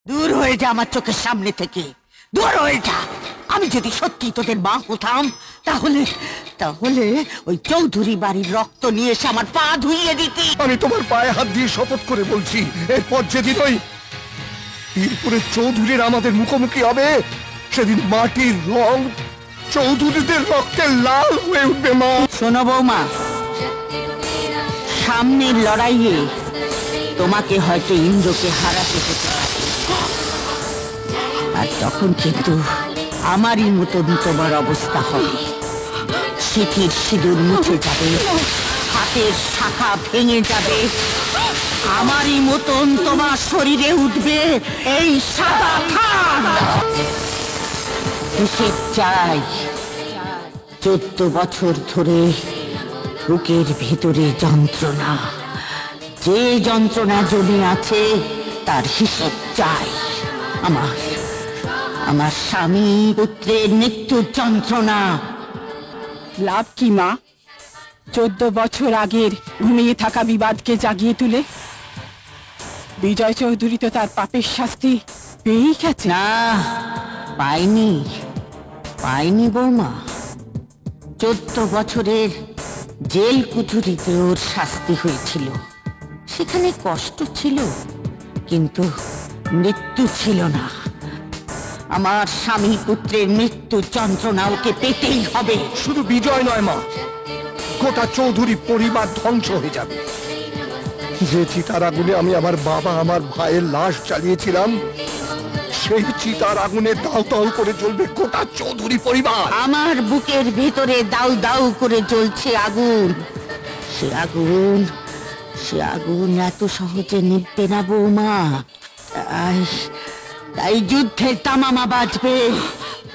দূর হয়ে যা আমার চোখের সামনে থেকে, দূর হয়ে যা। আমি যদি সত্যি তোদের মা হতাম তাহলে তাহলে ওই চৌধুরী বাড়ির রক্ত নিয়ে এসে আমার পা ধুইয়ে দিতি। আমি তোমার পায়ে হাত দিয়ে শপথ করে বলছি, এরপর যেদিন ওই বীরপুরের চৌধুরীর আমাদের মুখোমুখি হবে, সেদিন মাটির রং চৌধুরীদের রক্তে লাল হয়ে উঠবে। মা শোনো বৌমা, সামনের লড়াইয়ে তোমাকে হয়তো ইন্দ্রকে হারাতে হতে পারে, আর তখন কিন্তু আমারই মতন তোমার অবস্থা হবে। সিঁথির সিঁদুর মুছে যাবে, হাতের শাখা ভেঙে যাবে, আমারই মতন তোমার শরীরে উঠবে এই সাদা খান। হিসেব চাই, 14 বছর ধরে বুকের ভেতরে যন্ত্রণা, যে যন্ত্রণা জমে আছে তার হিসেব চাই। আমার স্বামী পুত্রের মৃত্যুর যন্ত্রণা। লাভ কি মা? 14 বছর আগের ঘুমিয়ে থাকা বিবাদকে জাগিয়ে তুলে বিজয় চৌধুরী তো তার পাপের শাস্তি পেয়েই গেছে। না, পাইনি পাইনি বৌমা। 14 বছরের জেল কুঠুরিতে ওর শাস্তি হয়েছিল, সেখানে কষ্ট ছিল কিন্তু মৃত্যু ছিল না। আমার স্বামী পুত্রের মৃত্যু যন্ত্রণা ওকে পেতেই হবে। শুধু বিজয় নয় মা, গোটা চৌধুরী পরিবার ধ্বংস হয়ে যাবে। যে চিতার আগুনে আমি আমার বাবা আমার ভাইয়ের লাশ জ্বালিয়েছিলাম, সেই চিতার আগুনে দাউ দাউ করে জ্বলবে গোটা চৌধুরী পরিবার। আমার বুকের ভেতরে দাউ দাউ করে জ্বলছে আগুন। সে আগুন এত সহজে নিভবে না বৌমা। তাই যুদ্ধের তামামা বাজবে,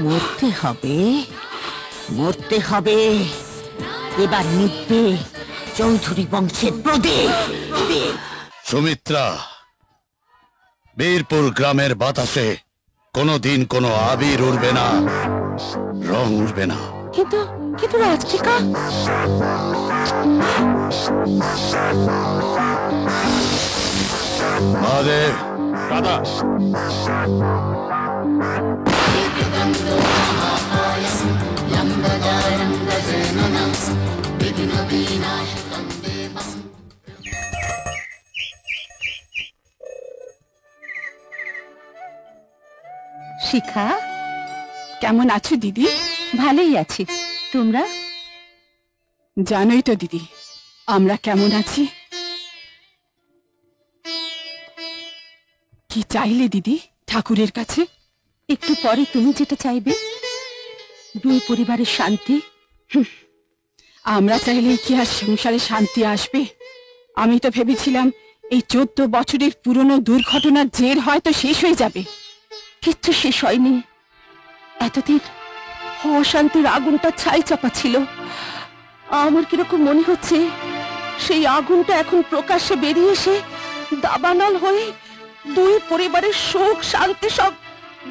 মরতে হবে। এবার নিভবে চৌধুরী বংশের প্রদীপ। সুমিত্রা, বীরপুর গ্রামের বাতাসে কোনোদিন কোনো আবির উড়বে না, রং উড়বে না। কিন্তু রাজটিকা মহাদেব, দাদা, শিখা, কেমন আছো দিদি? ভালোই আছি, তোমরা? জানোই তো দিদি আমরা কেমন আছি। কি চাইলে দিদি ঠাকুরের কাছে? একটু পরে তুমি যেটা চাইবে, দুই পরিবারের শান্তি। আমরা চাইলে কি আর সংসারে শান্তি আসবে? আমি তো ভেবেছিলাম এই 14 বছরের পুরনো দুর্ঘটনার জের হয়তো শেষ হয়ে যাবে। কিচ্ছু শেষ হয়নি। এতদিন অশান্তির আগুনটা ছাই চাপা ছিল। আমার কিরকম মনে হচ্ছে সেই আগুনটা এখন প্রকাশ্যে বেরিয়ে এসে দাবানল হয়ে দুই পরিবারের সুখ শান্তি সব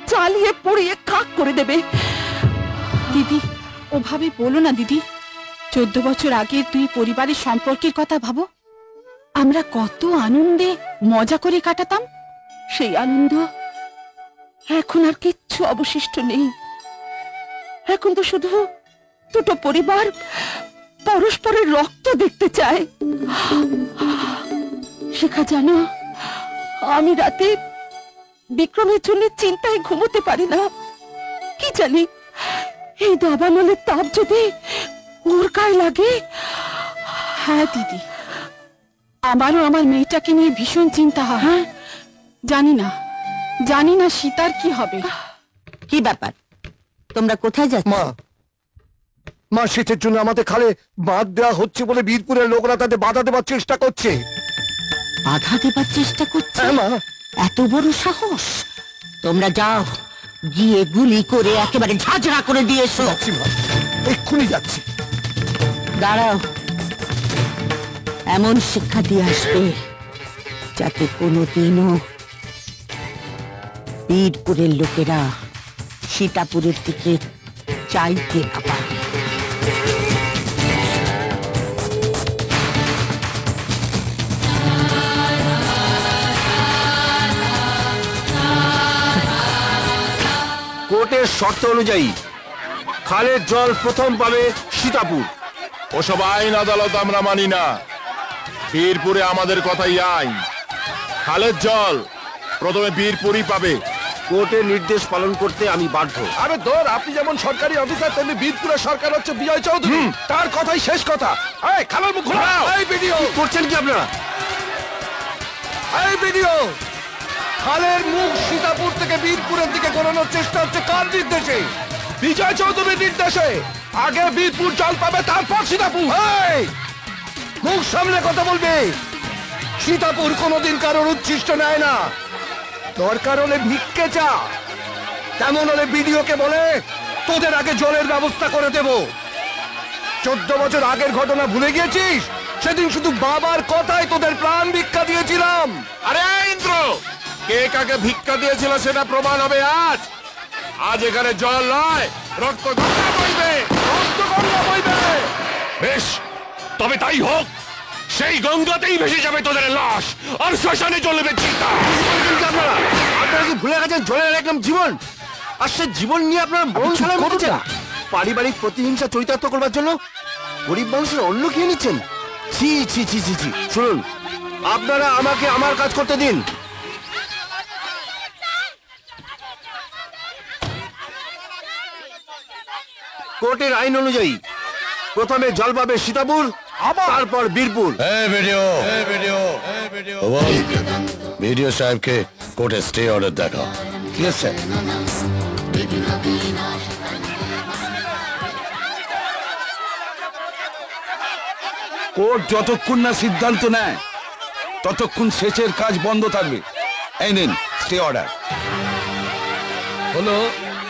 জ্বালিয়ে পুড়িয়ে খাক করে দেবে। দিদি ওভাবে বলো না দিদি। 14 বছর আগে দুই পরিবারের সম্পর্কের কথা ভাবো। আমরা কত আনন্দে মজা করে কাটাতাম। সেই আনন্দ এখন আর কিচ্ছু অবশিষ্ট নেই। এখন তো শুধু দুটো পরিবার পরস্পরের রক্ত দেখতে চায়। শিখা, জানো, আমি রাতে বিক্রমের জন্য চিন্তায় ঘুমোতে পারি না। কি জানি এই দাবানলের তাপ যদি ওর গায়ে লাগে। হ্যাঁ দিদি, আমারও আমার মেয়েটাকে নিয়ে ভীষণ চিন্তা হয়। হ্যাঁ, জানি না সীতার কি হবে। কি ব্যাপার, তোমরা কোথায় যাচ্ছ? মা শীতের জন্য আমাদের খালে বাঁধ দেওয়া হচ্ছে বলে বীরপুরের লোকরা তাদের বাধা দেওয়ার চেষ্টা করছে। বাধা দেবার চেষ্টা করছে? হ্যাঁ মা। এত বড় সাহস! তোমরা যাও, গিয়ে গুলি করে একেবারে ঝাঁঝরা করে দিয়ে এসো। যাচ্ছি মা, এক্ষুনি যাচ্ছি। দাঁড়াও, এমন শিক্ষা দিয়ে আসবে যাতে কোনোদিনও বীরপুরের লোকেরা সীতাপুরের দিকে চাইতে না পারে। শর্ত অনুযায়ী খালের জল প্রথম পাবে সীতাপুর। ওসব আইন আদালত আমরা মানি না। বীরপুরে আমাদের কথাই আইন। খালের জল প্রথমে বীরপুরই পাবে। কোর্টের নির্দেশ পালন করতে আমি বাধ্য। আরে ধর, আপনি যেমন সরকারি অফিসার তেমনি বীরপুরের সরকার হচ্ছে বিজয় চৌধুরী, তার কথাই শেষ কথা। এই খালের মুখ খোলাও। এই ভিডিও করছেন কি আপনারা? এই ভিডিও খালের মুখ সীতাপুর থেকে বীরপুরের দিকে ঘোরানোর চেষ্টা হচ্ছে কার নির্দেশে? বিজয় চৌধুরীর নির্দেশে। আগে বীরপুর জল পাবে, তারপর সীতাপুর। এই মুখ সামনে কথা বলবে। সীতাপুর কোনোদিন কারোর উচ্ছিষ্ট নেয় না। দরকার হলে ভিক্ষে চা, তেমন হলে বিডিওকে বলে তোদের আগে জলের ব্যবস্থা করে দেব। 14 বছর আগের ঘটনা ভুলে গিয়েছিস? সেদিন শুধু বাবার কথায় তোদের প্রাণ ভিক্ষা দিয়েছিলাম। আরে ইন্দ্র, কে কাকে ভিক্ষা দিয়েছিল সেটা প্রমাণ হবে আজ। আজ এখানে জল নয়, রক্ত গঙ্গা বইবে। রক্ত গঙ্গা বইবে। বেশ, তবে তাই হোক। সেই গঙ্গাতেই ভেসে যাবে তোদের লাশ, আর শ্মশানে চলবে চিতা। আপনারা কি ভুলে গেছেন জলের একদম জীবন? আর সে জীবন নিয়ে আপনারা মরণশালায় মরছেন পারিবারিক প্রতিহিংসা চরিতার্থ করবার জন্য। গরিব মানুষের অন্ন খেয়ে নিচ্ছেন। ছি ছি ছি ছি ছি। শুনুন, আপনারা আমাকে আমার কাজ করতে দিন। কোর্টের আইন অনুযায়ী প্রথমে জল পাবে সীতাপুর, তারপর বীরপুর। ভিডিও সাহেবকে কোর্টে স্টে অর্ডার দেখাও। Yes sir. কোর্ট যতক্ষণ না সিদ্ধান্ত নেয় ততক্ষণ সেচের কাজ বন্ধ থাকবে। এই নিন স্টে অর্ডার। হলো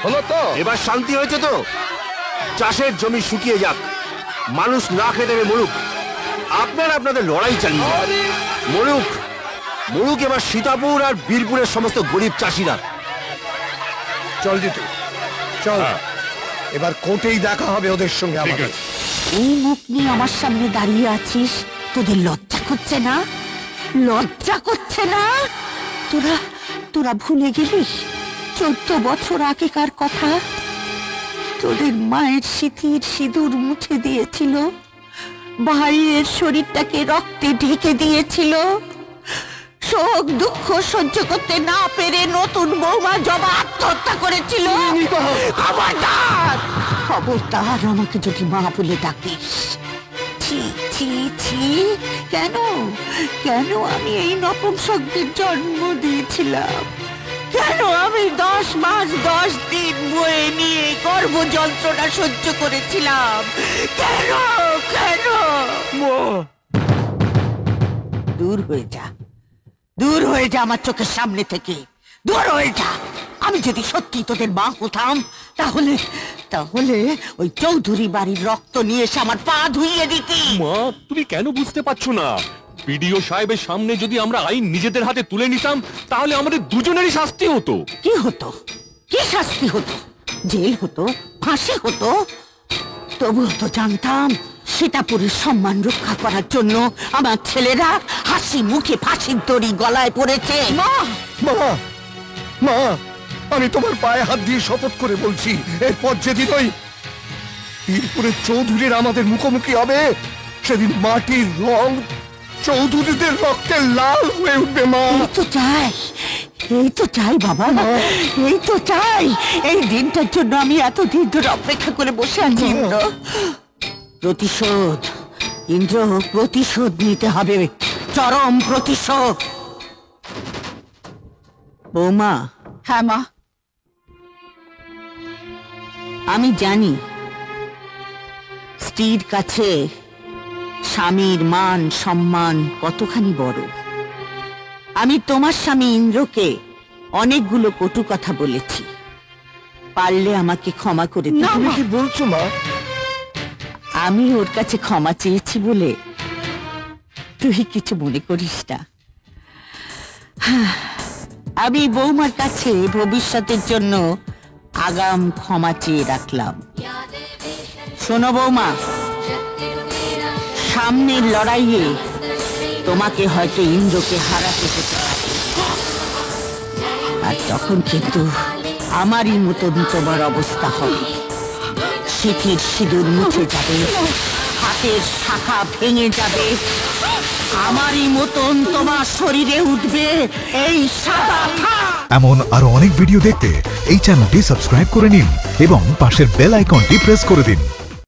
হলো তো? এবার শান্তি হয়েছে তো? চাষের জমি শুকিয়ে যাক, মানুষ না খেতে দেবে মরুক, আপনারা আপনাদের লড়াই চালিয়ে যান। মরুক মরুক এবার সীতাপুর আর বীরপুরের সমস্ত গরিব চাষিরা। চল জিতু চল, এবার কোর্টেই দেখা হবে ওদের সঙ্গে আমাদের। এই মুখ নিয়ে আমার সামনে দাঁড়িয়ে আছিস, তোদের লজ্জা করছে না? লজ্জা করছে না? তোরা তোরা ভুলে গেলিস 14 বছর আগেকার কথা? তোদের মায়ের স্মৃতির সিঁদুর মুছে দিয়েছিল, ভাইয়ের শরীরটাকে রক্তে ঢেকে দিয়েছিল। শোক দুঃখ সহ্য করতে না পেরে নতুন বৌমা জবা আত্মহত্যা করেছিল। খবরদার খবরদার আমাকে যদি মা বলে ডাকিস। ছি ছি ছি। কেন কেন আমি এই নপুংসকদের জন্ম দিয়েছিলাম? কেন আমি 10 মাস 10 দিন বয়ে নিয়ে গর্ভ যন্ত্রণা সহ্য করেছিলাম? কেন কেন? দূর হয়ে যা, দূর হয়ে যা আমার চোখের সামনে থেকে, দূর হয়ে যা। আমি যদি সত্যি তোদের মা হতাম তাহলে তাহলে ওই চৌধুরী বাড়ির রক্ত নিয়ে এসে আমার পা ধুইয়ে দিতি। মা, তুমি কেন বুঝতে পারছো না? বিডিও সাহেবের সামনে যদি আমরা আইন নিজেদের হাতে তুলে নিতাম তাহলে আমাদের দুজনেরই শাস্তি হতো। কি হতো? কি শাস্তি হতো? জেল হতো, ফাঁসি হতো। তবুও তো জানতাম সীতাপুরের সম্মান রক্ষা করার জন্য আমার ছেলেরা হাসি মুখে ফাঁসির দড়ি গলায় পড়েছে। মা মা মা, আমি তোমার পায়ে হাত দিয়ে শপথ করে বলছি, এরপর যেদিন ওই বীরপুরের চৌধুরীর আমাদের মুখোমুখি হবে সেদিন মাটির রং চৌধুরীদের রক্তে লাল হয়ে উঠবে। মা, এই তো চাই, এই তো চাই বাবা, এই তো চাই। এই দিনটার জন্য আমি এতদিন ধরে অপেক্ষা করে বসে আছি। ইন্দ্র, প্রতিশোধ, ইন্দ্র প্রতিশোধ নিতে হবে, চরম প্রতিশোধ। বৌমা। হ্যাঁ মা। আমি জানি স্ত্রীর কাছে স্বামীর মান সম্মান কতখানি বড়। আমি তোমার স্বামী ইন্দ্রকে অনেকগুলো কটু কথা বলেছি, পারলে আমাকে ক্ষমা করে দিও। তুমি কি বলছো মা? আমি ওর কাছে ক্ষমা চেয়েছি বলে তুই কিছু মনে করিস না। আমি বৌমার কাছে ভবিষ্যতের জন্য আগাম ক্ষমা চেয়ে রাখলাম। শোনো বৌমা, সামনের লড়াইয়ে তোমাকে হয়তো ইন্দ্রকে হারাতে হতে পারে, আর তখন কিন্তু আমারই মতন তোমার অবস্থা হবে। সিঁথির সিঁদুর মুছে যাবে, হাতের শাখা ভেঙে যাবে, আমারই মতন তোমার শরীরে উঠবে এই সাদা ঘাম। এমন আরো অনেক ভিডিও দেখতে এই চ্যানেলটি সাবস্ক্রাইব করে নিন এবং পাশের বেল আইকনটি প্রেস করে দিন।